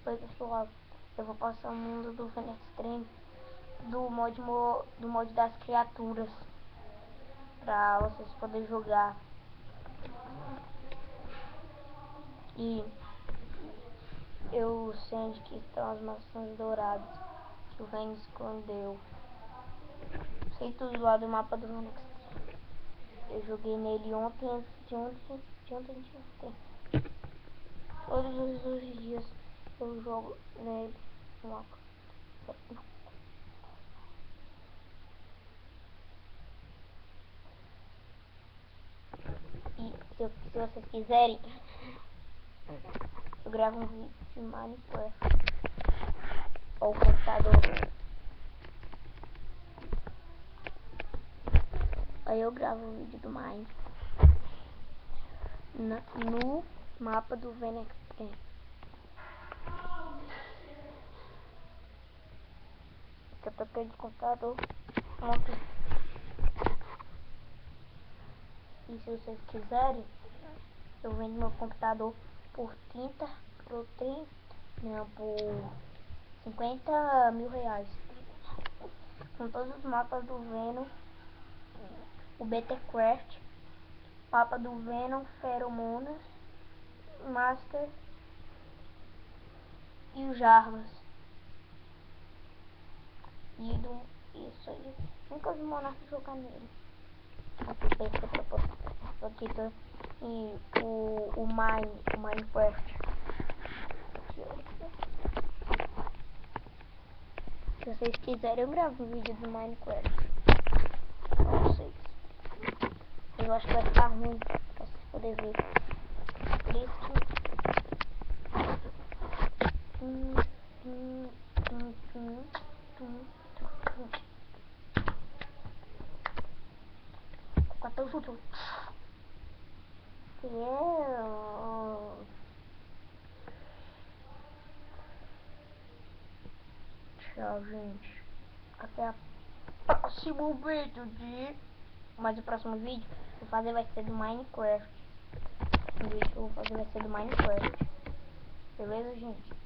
Oi pessoal, eu vou passar o mundo do Phoenix Extreme do mod das criaturas pra vocês poderem jogar. E eu sei onde que estão as maçãs douradas que o Vênus escondeu. Sei tudo lá do mapa do Phoenix Extreme. Eu joguei nele ontem. Todos os dias eu jogo nele no mapa. E se vocês quiserem, eu gravo um vídeo de Minecraft ou computador. Aí eu gravo um vídeo do Mine no mapa do Phoenix Extreme. Que eu toquei de computador ontem. E se vocês quiserem, eu vendo meu computador por 50 mil reais. Com todos os mapas do Venom, o BTcraft, mapa do Venom, Feromonas, Master e o Jarvas. E isso aí. Nunca vi o Monarca jogar nele. E o Minecraft. Se vocês quiserem, eu gravo um vídeo do Minecraft pra vocês. Eu acho que vai ficar ruim pra vocês poderem ver. Por isso tchau, gente. Até o próximo vídeo Mas o próximo vídeo que eu vou fazer vai ser do Minecraft. O vídeo que eu vou fazer vai ser do Minecraft. Beleza, gente?